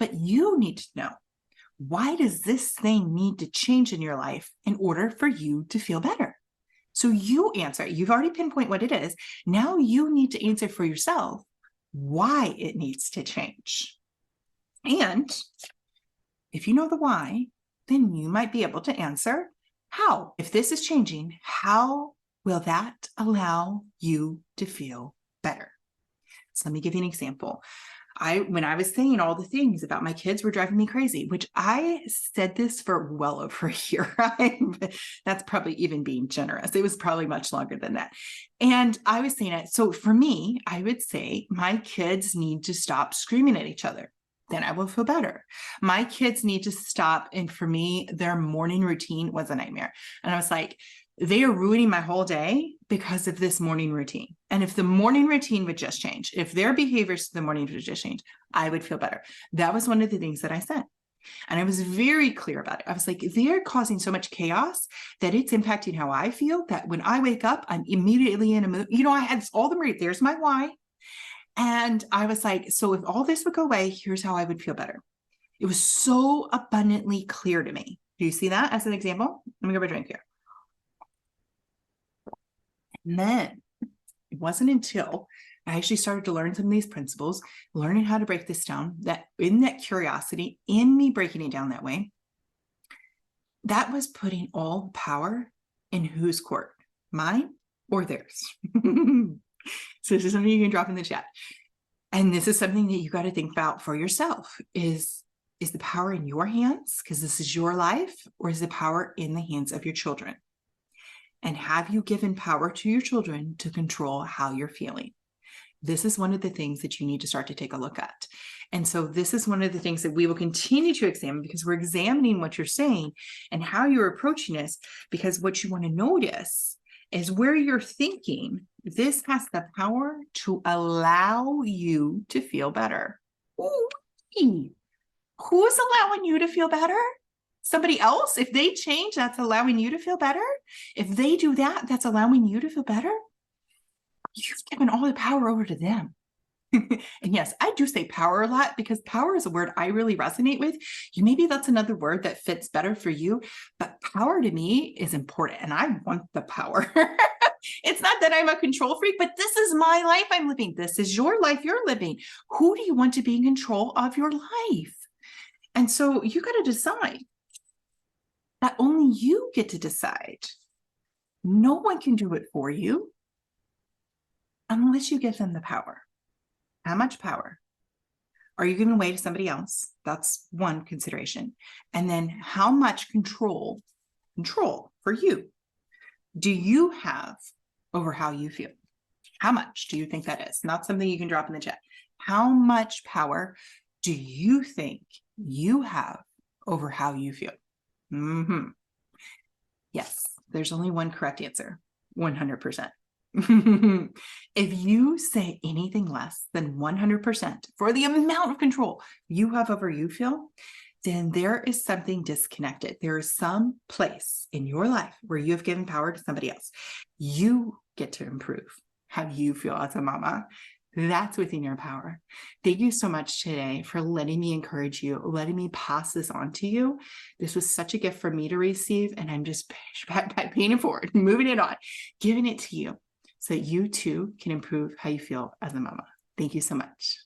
but you need to know, why does this thing need to change in your life in order for you to feel better? So you answer. You've already pinpointed what it is. Now you need to answer for yourself why it needs to change. And if you know the why, then you might be able to answer how. If this is changing, how will that allow you to feel better? So let me give you an example. When I was saying all the things about my kids were driving me crazy, which I said this for well over a year. That's probably even being generous. It was probably much longer than that. And I was saying it. So for me, I would say my kids need to stop screaming at each other. Then I will feel better. My kids need to stop. And for me, their morning routine was a nightmare. And I was like, they are ruining my whole day because of this morning routine. And if the morning routine would just change, if their behaviors to the morning would just change, I would feel better. That was one of the things that I said. And I was very clear about it. I was like, they're causing so much chaos that it's impacting how I feel, that when I wake up, I'm immediately in a mood. I had all the right. There's my why. And I was like, so if all this would go away, here's how I would feel better. It was so abundantly clear to me. Do you see that as an example? Let me grab a drink here. And then it wasn't until I actually started to learn some of these principles, learning how to break this down, that in that curiosity, in me breaking it down that way, that was putting all the power in whose court, mine or theirs. So this is something you can drop in the chat. And this is something that you got to think about for yourself. Is the power in your hands, because this is your life, or is the power in the hands of your children? And have you given power to your children to control how you're feeling? This is one of the things that you need to start to take a look at. And so this is one of the things that we will continue to examine, because we're examining what you're saying and how you're approaching this, because what you want to notice is where you're thinking, this has the power to allow you to feel better. Ooh, who's allowing you to feel better? Somebody else? If they change, that's allowing you to feel better. If they do that, that's allowing you to feel better. You've given all the power over to them. And yes, I do say power a lot, because power is a word I really resonate with. Maybe that's another word that fits better for you, but power to me is important, and I want the power. It's not that I'm a control freak, but this is my life I'm living. This is your life you're living. Who do you want to be in control of your life? And so you got to decide that only you get to decide. No one can do it for you unless you give them the power. How much power are you giving away to somebody else? That's one consideration. And then how much control for you do you have over how you feel? How much do you think that is? Not something you can drop in the chat. How much power do you think you have over how you feel? Yes, there's only one correct answer, 100%. If you say anything less than 100% for the amount of control you have over you feel, then there is something disconnected. There is some place in your life where you have given power to somebody else. You get to improve how you feel as a mama. That's within your power. Thank you so much today for letting me encourage you, letting me pass this on to you. This was such a gift for me to receive, and I'm just paying it forward, moving it on, giving it to you so that you too can improve how you feel as a mama. Thank you so much.